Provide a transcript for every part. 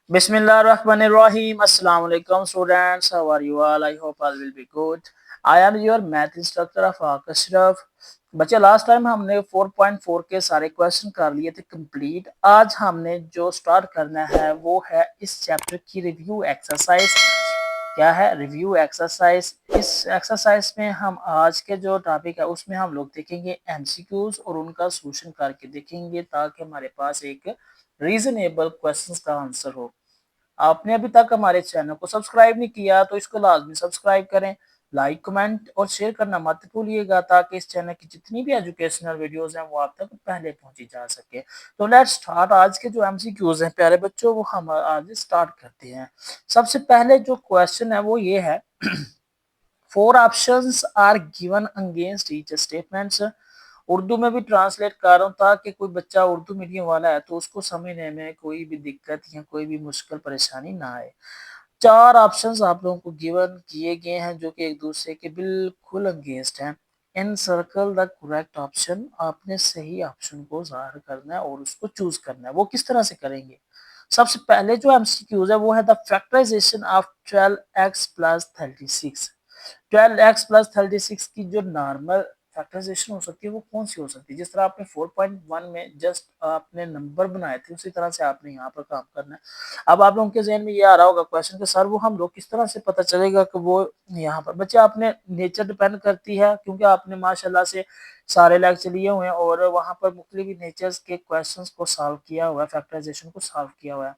Bismillahirrahmanirrahim. Assalamu alaikum students. How are you all? I hope all will be good. I am your math instructor of Akashraf. बच्चे last time हमने 4.4 के सारे question कर लिए थे complete. आज हमने जो स्टार्ट करना है वो है इस चैप्टर की रिव्यू एक्सरसाइज। क्या है रिव्यू एक्सरसाइज? इस एक्सरसाइज में हम आज के जो टॉपिक है उसमें हम लोग देखेंगे एमसीक्यूज और उनका सॉल्यूशन करके देखेंगे ताकि हमारे पास एक रीजनेबल क्वेश्चंस का आंसर हो। आपने अभी तक हमारे चैनल को सब्सक्राइब नहीं किया तो इसको लाजमी सब्सक्राइब करें, लाइक कमेंट और शेयर करना मत भूलिएगा ताकि इस चैनल की जितनी भी एजुकेशनल वीडियोस हैं वो आप तक पहले पहुंची जा सके। तो लेट्स स्टार्ट। आज के जो एमसीक्यूज हैं प्यारे बच्चों वो हम आज स्टार्ट करते हैं। सबसे पहले जो क्वेश्चन है वो ये है four options are given against each statements. Urdu में भी ट्रांसलेट कर रहा हूँ ताकि कोई बच्चा उर्दू मीडियम वाला है तो उसको समझने में कोई भी दिक्कत या कोई भी मुश्किल परेशानी ना आए। चार ऑप्शंस आप लोगों को गिवन किए गए हैं जो कि एक दूसरे के बिल्कुल अगेंस्ट हैं। इन सर्कल द करेक्ट ऑप्शन। आपने सही ऑप्शन को जाहिर करना है और उसको चूज करना है। वो किस तरह से करेंगे? सबसे पहले जो एमसीक्यूज है वो है the factorization of 12x plus 36। 12x+36 की जो नॉर्मल फैक्टराइजेशन हो सकती है वो कौन सी हो सकती है? जिस तरह आपने 4.1 में जस्ट आपने नंबर बनाए थे उसी तरह से आपने यहाँ पर काम करना है। अब आप लोगों के जहन में ये आ रहा होगा क्वेश्चन के सर वो हम लोग किस तरह से पता चलेगा कि वो यहाँ पर बच्चे आपने नेचर डिपेंड करती है क्योंकि आपने माशाल्लाह से सारे लेक्चर लिए हुए हैं और वहाँ पर मुख्तलिफ नेचर्स के क्वेश्चंस को सॉल्व किया हुआ है, फैक्टराइजेशन को सॉल्व किया हुआ है।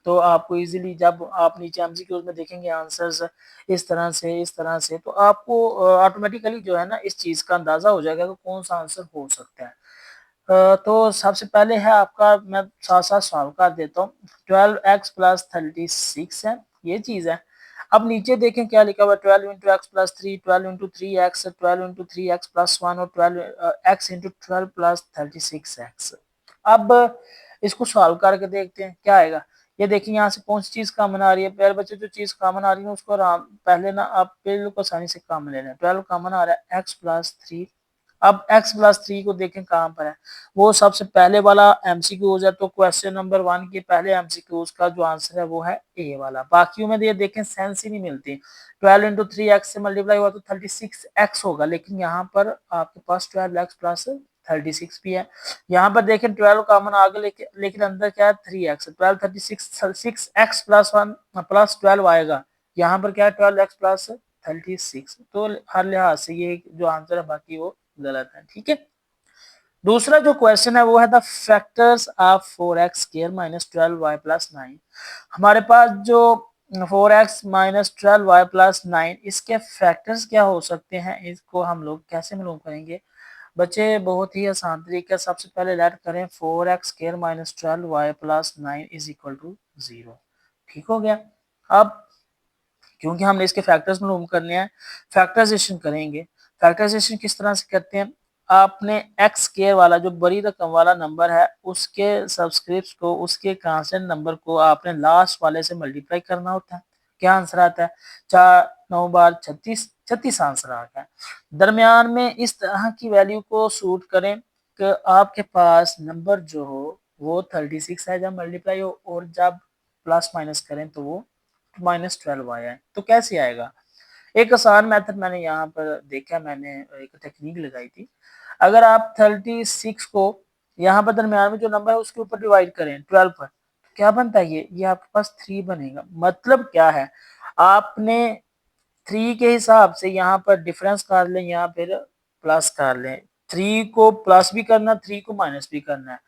तो आपको इजीली जब आप नीचे एमसीक्यूज में देखेंगे आंसर्स इस तरह से तो आपको ऑटोमेटिकली जो है ना इस चीज का अंदाजा हो जाएगा कि कौन सा आंसर हो सकता है। तो सबसे पहले है आपका, मैं साथ साथ सॉल्व कर देता हूँ। 12x+36 है, ये चीज है। अब नीचे देखें क्या लिखा हुआ है। 12 × x+3, 12 × 3x, 12 × 3x+1 और 12x × 12 + 36x। अब इसको सॉल्व करके देखते हैं क्या आएगा। ये देखिए यहाँ से कौन सी चीज कॉमन आ रही है। प्यारे बच्चे जो चीज कॉमन आ रही है उसको पहले ना आप बिल्कुल आसानी से कॉमन ले लें। 12 कॉमन आ रहा है x+3। अब x+3 को देखें कहाँ पर है। वो सबसे पहले वाला एमसीक्यूज है तो क्वेश्चन नंबर 1 के पहले एमसीक्यूज का जो आंसर है वो है ए वाला। बाकियों में ये देखें सेंस ही नहीं मिलती। 12 × 3x से मल्टीप्लाई हुआ तो 36x होगा लेकिन यहाँ पर आपके पास 12x+36 भी है। यहाँ पर देखें 12 कॉमन आ गया लेकिन अंदर क्या है 3x। 12 36 6x+1 +12 आएगा। यहाँ पर क्या है 12x+36। तो हर लिहाज से ये जो आंसर है बाकी वो गलत है। ठीक है। दूसरा जो क्वेश्चन है वो है the factors of 4x² - 12y + 9। हमारे पास जो 4x - 12y + 9 इसके फैक्टर्स क्या हो सकते हैं, इसको हम लोग कैसे मालूम करेंगे? बच्चे बहुत ही आसान तरीका। सबसे पहले लेट करें 4x² - 12y + 9 = 0। ठीक हो गया। अब क्योंकि हमने इसके फैक्टर्स मालूम करने हैं, फैक्टराइजेशन करेंगे। फैक्टराइजेशन किस तरह से करते हैं? आपने एक्स स्क्वायर वाला जो बड़ी रकम वाला नंबर है उसके सबस्क्रिप्ट को, उसके कांस्टेंट नंबर को आपने लास्ट वाले से मल्टीप्लाई करना होता है। क्या आंसर आता है? 4 9 बार 36, 36 आंसर आ गया। दरमियान में इस तरह की वैल्यू को सूट करें कि आपके पास नंबर जो हो वो 36 है जब मल्टीप्लाई हो और जब प्लस माइनस करें तो वो -12 आया है। तो कैसे आएगा? एक आसान मेथड मैंने यहाँ पर देखा, मैंने एक टेक्निक लगाई थी। अगर आप 36 को यहाँ पर दरमियान में जो नंबर है उसके ऊपर डिवाइड करें 12 पर तो क्या बनता है? ये आपके पास 3 बनेगा। मतलब क्या है, आपने 3 के हिसाब से यहाँ पर डिफरेंस कर लें या फिर प्लस कर लें। 3 को प्लस भी करना, 3 को माइनस भी करना है।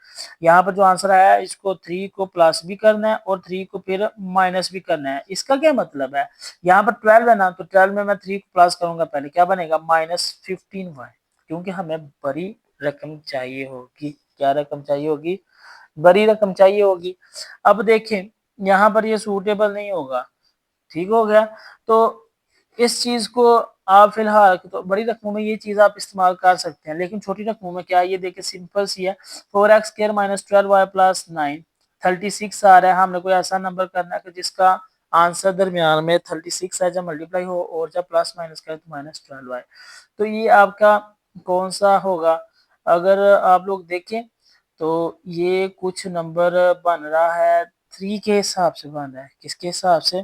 यहाँ पर जो आंसर आया है इसको 3 को प्लस भी करना है और 3 को फिर माइनस भी करना है। इसका क्या मतलब है? यहाँ पर 12 है ना, तो 12 में मैं 3 को प्लस करूंगा पहले, क्या बनेगा? -15y। क्योंकि हमें बड़ी रकम चाहिए होगी। क्या रकम चाहिए होगी? बड़ी रकम चाहिए होगी। अब देखें यहाँ पर ये सूटेबल नहीं होगा। ठीक हो गया। तो इस चीज को आप फिलहाल तो बड़ी रकमों में ये चीज आप इस्तेमाल कर सकते हैं लेकिन छोटी रकमों में क्या है, ये देखिए सिंपल सी है। 4x² - 12y + 9 36 आ रहा है। हमने कोई ऐसा नंबर करना है कि जिसका आंसर दरमियान में 36 है जब मल्टीप्लाई हो और जब प्लस माइनस करें तो -12 आए। तो ये आपका कौन सा होगा? अगर आप लोग देखें तो ये कुछ नंबर बन रहा है 3 के हिसाब से बन रहा है। किसके हिसाब से?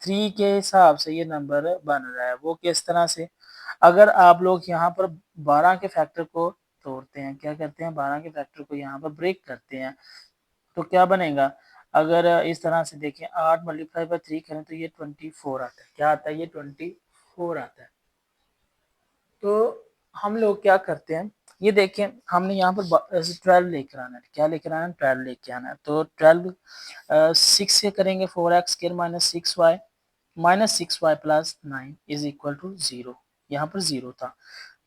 3 के हिसाब से ये नंबर बन रहा है। वो किस तरह से? अगर आप लोग यहाँ पर 12 के फैक्टर को तोड़ते हैं, क्या करते हैं, 12 के फैक्टर को यहाँ पर ब्रेक करते हैं, तो क्या बनेगा? अगर इस तरह से देखें 8 मल्टीप्लाई बाय 3 करें तो ये 24 आता है। क्या आता है? ये 24 आता है। तो हम लोग क्या करते हैं, ये देखें हमने यहाँ पर 12 लेकर आना है। क्या लेकर आना है? 12 लेके आना है। तो 12 6 से करेंगे 4x square minus 6y plus 9 is equal to 0। यहाँ पर 0 था।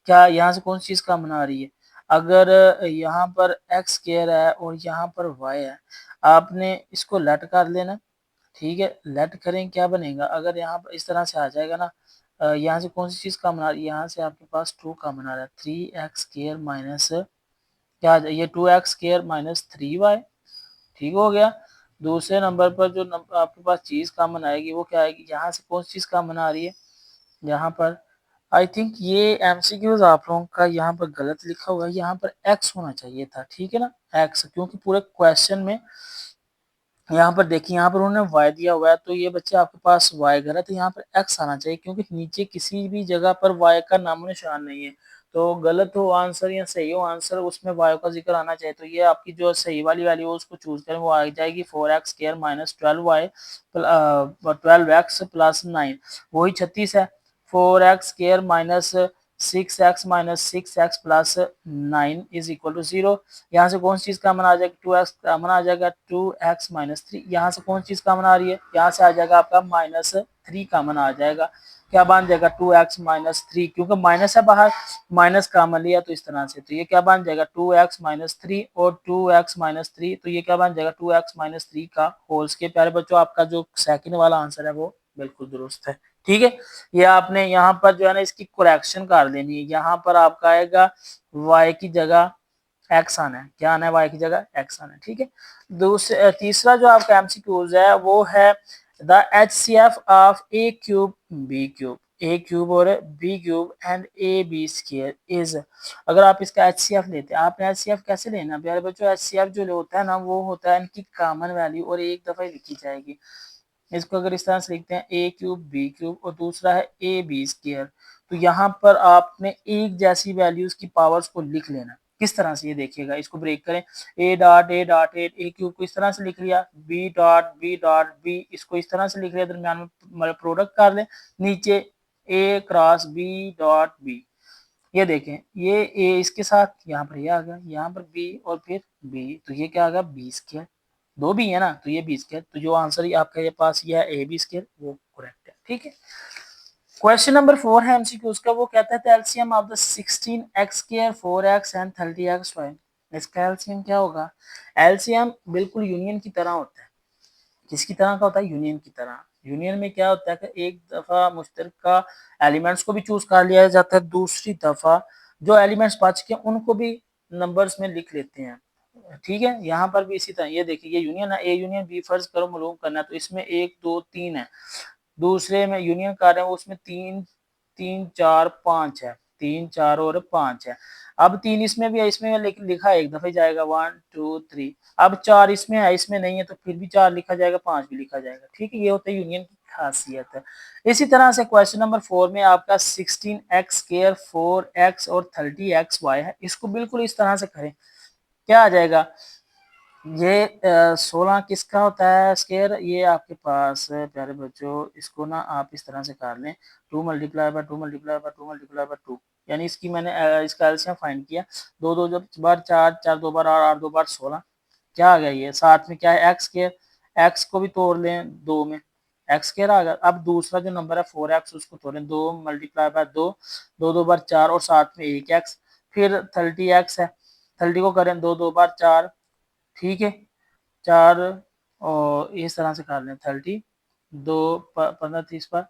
क्या यहाँ से कौन सी चीज़ कॉमन आ रही है? अगर यहाँ पर एक्स स्क्वायर है और यहाँ पर वाई है, आपने इसको लेट कर लेना। ठीक है, लेट करें, क्या बनेगा? अगर यहाँ पर इस तरह से आ जाएगा ना, यहाँ से कौन सी चीज़ कॉमन आ रही है? यहाँ से आपके पास 2 कॉमन आ रहा है। 3x स्क्वायर माइनस क्या आ जाए? ये 2x स्क्वायर माइनस 3y। ठीक हो गया। दूसरे नंबर पर जो आपके पास चीज़ कॉमन आएगी वो क्या आएगी? यहाँ से कौन सी चीज़ कॉमन आ रही है? यहाँ पर आई थिंक ये एमसीक्यूज आप लोगों का यहाँ पर गलत लिखा हुआ है। यहाँ पर x होना चाहिए था। ठीक है ना, x, क्योंकि पूरे क्वेश्चन में यहाँ पर देखिए, यहाँ पर उन्होंने y दिया हुआ है, तो ये बच्चे आपके पास y गलत है, यहाँ पर x आना चाहिए, क्योंकि नीचे किसी भी जगह पर y का नामो निशान नहीं है। तो गलत हो आंसर या सही हो आंसर, उसमें y का जिक्र आना चाहिए। तो ये आपकी जो सही वाली वैल्यू है उसको चूज करें, वो आ जाएगी 4x square minus 12x plus 9, वही 36 है। 4x square minus 6x minus 6x plus 9 is equal to 0। यहाँ से कौन सी चीज कॉमन आ जाएगा? 2x कॉमन आ जाएगा। 2x माइनस 3, यहाँ से कौन सी चीज कॉमन आ रही है? यहाँ से आ जाएगा आपका माइनस 3 कॉमन आ जाएगा। क्या बन जाएगा? 2x माइनस 3, क्योंकि माइनस है बाहर, माइनस कॉमन लिया तो इस तरह से, तो ये क्या बन जाएगा? 2x माइनस 3 और 2x माइनस 3, तो ये क्या बन जाएगा? 2x माइनस 3 का होल स्क्वायर। प्यारे बच्चों, आपका जो सेकंड वाला आंसर है वो बिल्कुल दुरुस्त है। ठीक है, ये आपने यहाँ पर जो है ना इसकी करेक्शन कर लेनी है। यहाँ पर आपका आएगा y की जगह x आना है। क्या आना है? y की जगह x आना है। ठीक है, दूसरा तीसरा जो आपका एमसीक्यूज है वो है the HCF of a cube b cube, a cube और b cube and a b square is. अगर आप इसका HCF लेते हैं, आपने HCF कैसे लेना प्यारे बच्चों? HCF जो होता है ना, वो होता है इनकी कॉमन वैल्यू और एक दफा ही लिखी जाएगी। इसको अगर इस तरह से लिखते हैं a क्यूब बी क्यूब और दूसरा है ए बी स्क्वायर, तो यहाँ पर आपने एक जैसी वैल्यूज की पावर्स को लिख लेना। किस तरह से? ये देखिएगा, इसको ब्रेक करें। ए क्यूब को इस तरह से लिख लिया, बी डॉट बी इसको इस तरह से लिख लिया, दरम्यान में मतलब प्रोडक्ट कर लें, नीचे ए क्रॉस बी डॉट बी। ये देखें, ये ए इसके साथ यहाँ पर ये आ गया, यहाँ पर बी और फिर बी, तो ये क्या आ गया? B square. दो बी है ना, तो ये बी स्क्वायर, तो जो आंसर ही आपका ये पास ये है ए बी स्क्वायर, वो करेक्ट है। ठीक है, क्वेश्चन नंबर 4 है एमसीक्यू उसका, वो कहता है LCM of the 16x square 4x and 30xy। इसका एलसीएम क्या होगा? एलसीएम बिल्कुल यूनियन की तरह होता है। किसकी तरह का होता है? यूनियन की तरह। यूनियन में क्या होता है कि एक दफा मुश्तरका एलिमेंट्स को भी चूज कर लिया जाता है, दूसरी दफा जो एलिमेंट्स बच के उनको भी नंबर्स में लिख लेते हैं। ठीक है, यहाँ पर भी इसी तरह, ये देखिए ये यूनियन है, ए यूनियन बी फर्ज करो मालूम करना है, तो इसमें 1 2 3 है। दूसरे में यूनियन कर रहे हैं, उसमें 3 3 4 5 है, 3 4 और 5 है। अब 3 इसमें भी है, इसमें लेकिन लिखा एक दफा जाएगा 1 2 3। अब 4 इसमें है, इसमें नहीं है, तो फिर भी 4 लिखा जाएगा, 5 भी लिखा जाएगा। ठीक है, ये होता है यूनियन की खासियत है। इसी तरह से क्वेश्चन नंबर 4 में आपका 16x स्क्वायर 4x और 30xy है, इसको बिल्कुल इस तरह से करें, क्या आ जाएगा? ये 16 किसका होता है स्क्वायर? ये आपके पास प्यारे बच्चों, इसको ना आप इस तरह से कर लें, 2 multiply by 2 multiply by 2 multiply by 2, यानी इसकी मैंने इसका एलसीएम फाइंड किया। 2 2 जब बार 4 4 2 बार 8 8 2 बार 16, क्या आ गया? ये साथ में क्या है? एक्स स्क्वायर, एक्स को भी तोड़ लें 2 में, एक्स स्क्वायर आ गया। अब दूसरा जो नंबर है 4x, उसको तोड़ें, 2 मल्टीप्लाई बाय 2, 2 2 बार 4 और साथ में 1x। फिर 30x है, 30 को करें 2 2 बार 4। ठीक है, 4 और इस तरह से कर लें 30, 2 15 30 बार,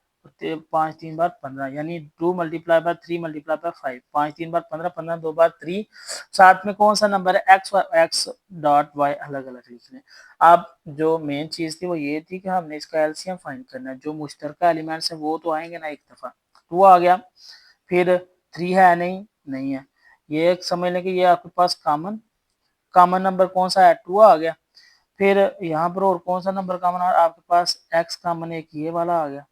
5 3 बार 15, यानी 2 मल्टीप्लाई बाय 3 मल्टीप्लाई बाय 5, 5 3 बार 15, 15 2 बार 3। साथ में कौन सा नंबर है? एक्स डॉट वाई अलग अलग लिख लें। अब जो मेन चीज थी वो ये थी कि हमने इसका एलसीएम फाइंड करना है। जो मुश्तरका एलिमेंट्स है वो तो आएंगे ना, एक दफा 2 आ गया, फिर 3 है, नहीं नहीं है, ये एक समझ लें कि ये आपके पास कॉमन नंबर कौन सा है? 2 आ गया। फिर यहाँ पर और कौन सा नंबर कॉमन आ, आपके पास x कॉमन एक ये वाला आ गया,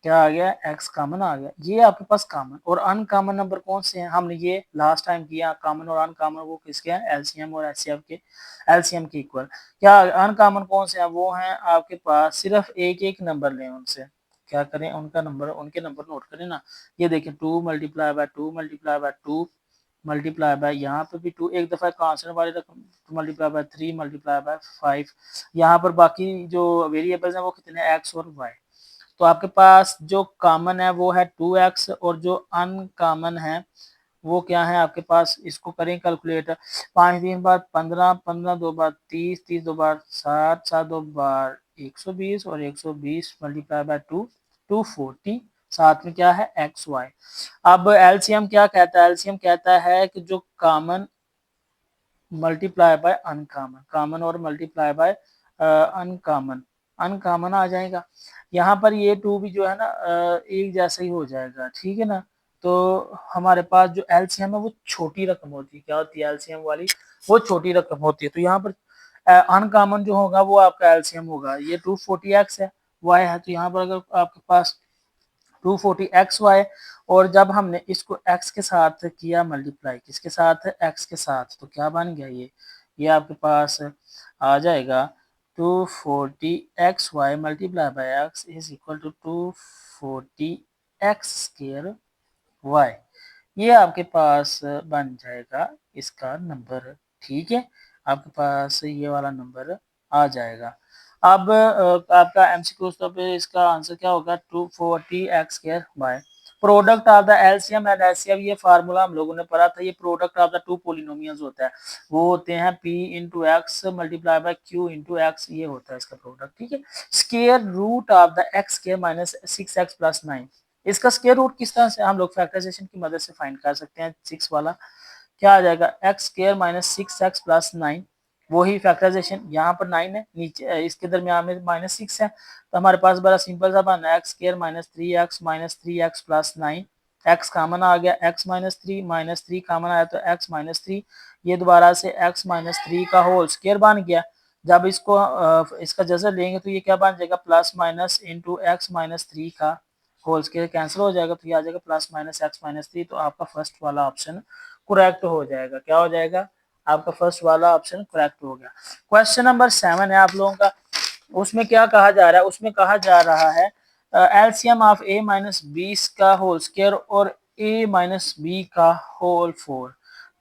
क्या आ गया, x कॉमन आ गया, ये आपके पास कॉमन। और अनकॉमन नंबर कौन से हैं, हमने ये लास्ट टाइम किया, कॉमन और अनकॉमन वो किसके हैं, एलसीएम और एचसीएफ के, एलसीएम के इक्वल। क्या अनकॉमन कौन से हैं, वो हैं आपके पास, सिर्फ एक एक नंबर लें उनसे, क्या करें, उनका नंबर, उनके नंबर नोट करें ना। ये देखें 2 multiply by 2 multiply by 2 multiply by, यहाँ पर भी 2 एक दफा कांस्टेंट वाली रकम, मल्टीप्लाई बाय 3 मल्टीप्लाई बाय 5। यहाँ पर बाकी जो वेरिएबल्स हैं वो कितने, एक्स और वाई। तो आपके पास जो कॉमन है वो है 2x, और जो अनकॉमन है वो क्या है आपके पास, इसको करें कैलकुलेट, 5 3 बार 15, 15 2 बार 30, 30 2 बार 60, 60 2 बार 120, और 120 मल्टीप्लाई बाय 2 240, साथ में क्या है एक्स वाई। अब एलसीएम क्या कहता है, एलसीएम कहता है कि जो common multiply by uncommon, common और मल्टीप्लाई बाय अनकॉमन, अनकॉमन आ जाएगा। यहाँ पर ये टू भी जो है ना एक जैसा ही हो जाएगा, ठीक है ना। तो हमारे पास जो एलसीएम है वो छोटी रकम होती है, क्या होती है एलसीएम वाली, वो छोटी रकम होती है। तो यहाँ पर अनकॉमन जो होगा वो आपका एलसीएम होगा, ये 240x है, वाई है, तो यहाँ पर अगर आपके पास 240xy, और जब हमने इसको x के साथ किया मल्टीप्लाई, किसके साथ, x के साथ, तो क्या बन गया ये आपके पास आ जाएगा 240xy multiply by x is equal to 240x square y। ये आपके पास बन जाएगा इसका नंबर, ठीक है, आपके पास ये वाला नंबर आ जाएगा। अब आपका एमसीक्यू पे इसका आंसर क्या होगा, 240x square by product of the LCM and HCF, ये फार्मूला हम लोगों ने पढ़ा था, ये product of the two polynomials होता है, वो होते हैं p into x multiply by q into x, ये होता है इसका प्रोडक्ट, ठीक है। Square root of the x square minus 6x plus 9, इसका स्क्वायर रूट किस तरह से हम लोग फैक्टराइजेशन की मदद से फाइंड कर सकते हैं, 6 वाला क्या आ जाएगा, x square minus 6x plus 9, वही फैक्टराइजेशन, यहाँ पर 9 है, नीचे इसके दरमियान में माइनस 6 है, तो हमारे पास बड़ा सिंपल सा बना x square minus 3x plus 9, x common आ गया, x माइनस थ्री कॉमन आया तो x माइनस थ्री, ये दोबारा से x माइनस थ्री का होल स्क्वायर बन गया। जब इसको इसका जजर लेंगे तो ये क्या बन जाएगा, plus minus into x minus three का होल स्क्वायर कैंसिल हो जाएगा, तो ये आ जाएगा plus minus x minus three. तो आपका फर्स्ट वाला ऑप्शन करेक्ट हो जाएगा, क्या हो जाएगा, आपका फर्स्ट वाला ऑप्शन करेक्ट हो गया। क्वेश्चन नंबर 7 है आप लोगों का, उसमें क्या कहा जा रहा है, उसमें कहा जा रहा है एलसीएम ऑफ a माइनस 20 का होल स्क्वायर और a माइनस बी का होल 4।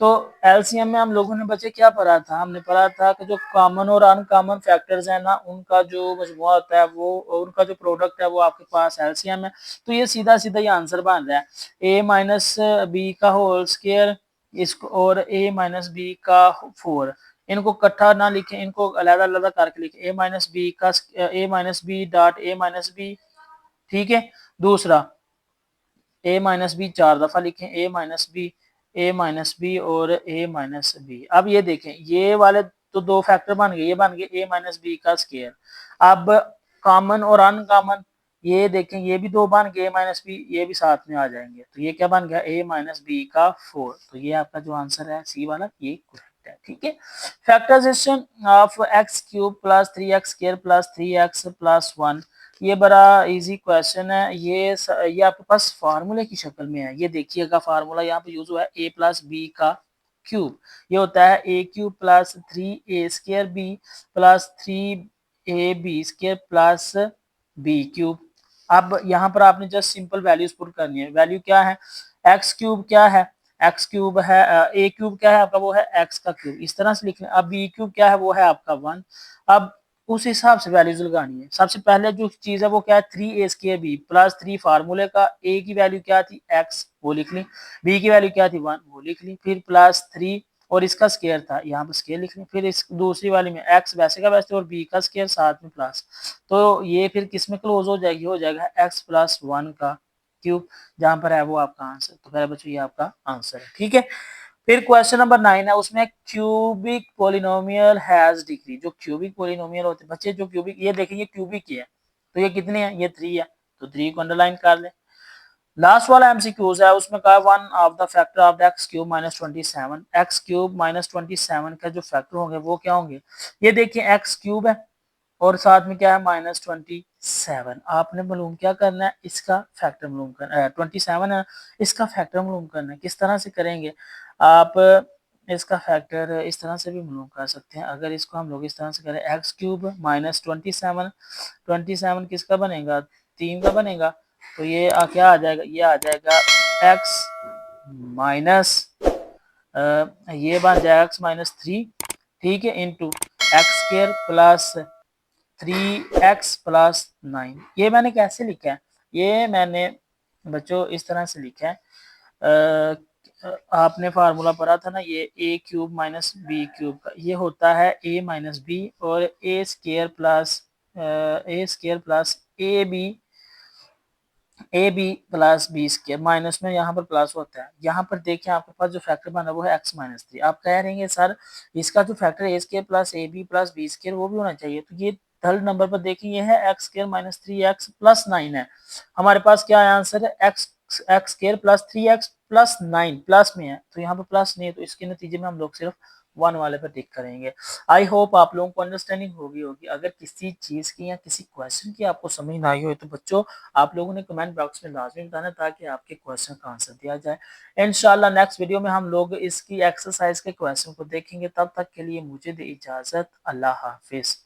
तो एलसीएम में हम लोगों ने बच्चे क्या पढ़ा था, हमने पढ़ा था कि जो कॉमन और अनकॉमन फैक्टर्स है ना, उनका जो मजमुआ होता है वो, उनका जो प्रोडक्ट है वो आपके पास एलसीएम है। तो ये सीधा सीधा ये आंसर बन रहा है, a माइनस बी का होल स्क्वायर इसको और a माइनस बी का 4, इनको इकट्ठा ना लिखें, इनको अलग अलग करके लिखें, ए माइनस बी का a minus b dot a minus b, ठीक है। दूसरा ए माइनस बी 4 दफा लिखें, ए माइनस बी और ए माइनस बी। अब ये देखें ये वाले तो दो फैक्टर बन गए, ये बन गए ए माइनस बी का स्क्वायर। अब कॉमन और अनकॉमन ये देखें, ये भी दो बन गए माइनस बी, ये भी साथ में आ जाएंगे, तो ये क्या बन गया, ए माइनस बी का 4। तो ये आपका जो आंसर है सी वाला ये करेक्ट है, ठीक है। Factorisation of x cube plus 3x square plus 3x plus 1, ये बड़ा इजी क्वेश्चन है, ये आपके पास फार्मूले की शक्ल में है। ये देखिएगा फार्मूला यहाँ पे यूज हुआ है, a प्लस बी का क्यूब, ये होता है a क्यूब plus 3a square b plus 3ab square plus b cube. अब यहाँ पर आपने जस्ट सिंपल वैल्यूज पुट करनी है, वैल्यू क्या है, एक्स क्यूब क्या है, एक्स क्यूब है, ए क्यूब क्या है आपका, वो है एक्स का क्यूब, इस तरह से लिखना। अब बी क्यूब क्या है, वो है आपका 1। अब उस हिसाब से वैल्यूज लगानी है। सबसे पहले जो चीज है वो क्या है, 3a स्क्वायर बी प्लस 3 फार्मूले का, a की वैल्यू क्या थी x, वो लिख ली, b की वैल्यू क्या थी 1, वो लिख ली, फिर प्लस 3 और इसका स्क्वायर था, यहाँ पर स्क्वायर लिख ली, फिर इस दूसरी वाली में x वैसे का वैसे और b का स्क्वायर साथ में प्लस, तो ये फिर किस में क्लोज हो जाएगी, हो जाएगा x प्लस 1 का क्यूब, जहां पर है वो आपका आंसर। तो पहले बच्चों ये आपका आंसर है, ठीक है। फिर क्वेश्चन नंबर 9 है, उसमें क्यूबिक पोलिनोमियल हैज डिग्री, जो क्यूबिक पोलिनोमियल होते हैं बच्चे, जो क्यूबिक, ये देखिए ये क्यूबिक ही है, तो ये कितने हैं, ये 3 है, तो 3 को अंडरलाइन कर ले। लास्ट वाला एमसीक्यूज है, उसमें कहा one of the factor of the x cube minus 27, x cube minus 27 का जो फैक्टर होंगे वो क्या होंगे। ये देखिए एक्स क्यूब है और साथ में क्या है माइनस 27, आपने मालूम क्या करना है, इसका फैक्टर मालूम करना है, 27 है इसका फैक्टर मालूम करना है। किस तरह से करेंगे आप, इसका फैक्टर इस तरह से भी मालूम कर सकते हैं। अगर इसको हम लोग इस तरह से करें, एक्स क्यूब माइनस 27, 27 किसका बनेगा, 3 का बनेगा। तो ये क्या आ जाएगा, ये आ जाएगा एक्स माइनस, ये बन जाएगा एक्स माइनस 3, ठीक है, into x square plus 3x+9। ये मैंने कैसे लिखा है, ये मैंने बच्चों इस तरह से लिखा है, आपने फार्मूला पढ़ा था ना, ये a cube minus b cube का ये होता है ए माइनस बी, और a square plus a b plus b square, minus में यहाँ पर प्लस होता है। यहाँ पर देखिए आपके पास जो फैक्टर बना वो है एक्स माइनस 3, आप कह रहे हैं सर इसका जो factor a square plus a b plus b square वो भी होना चाहिए। तो ये थर्ड नंबर पर देखिए ये है एक्स स्केयर माइनस 3x+9 है। हमारे पास क्या है आंसर है, x x square plus 3x+9 plus में है, तो यहाँ पर प्लस नहीं है, तो इसके नतीजे में हम लोग सिर्फ 1 वाले पर टिक करेंगे। आई होप आप लोगों को अंडरस्टैंडिंग होगी। अगर किसी चीज की या किसी क्वेश्चन की आपको समझ ना आई हो तो बच्चों आप लोगों ने कमेंट बॉक्स में लाजमी बताना ताकि आपके क्वेश्चन का आंसर दिया जाए। इंशाल्लाह नेक्स्ट वीडियो में हम लोग इसकी एक्सरसाइज के क्वेश्चन को देखेंगे। तब तक के लिए मुझे दे इजाजत, अल्लाह हाफिज।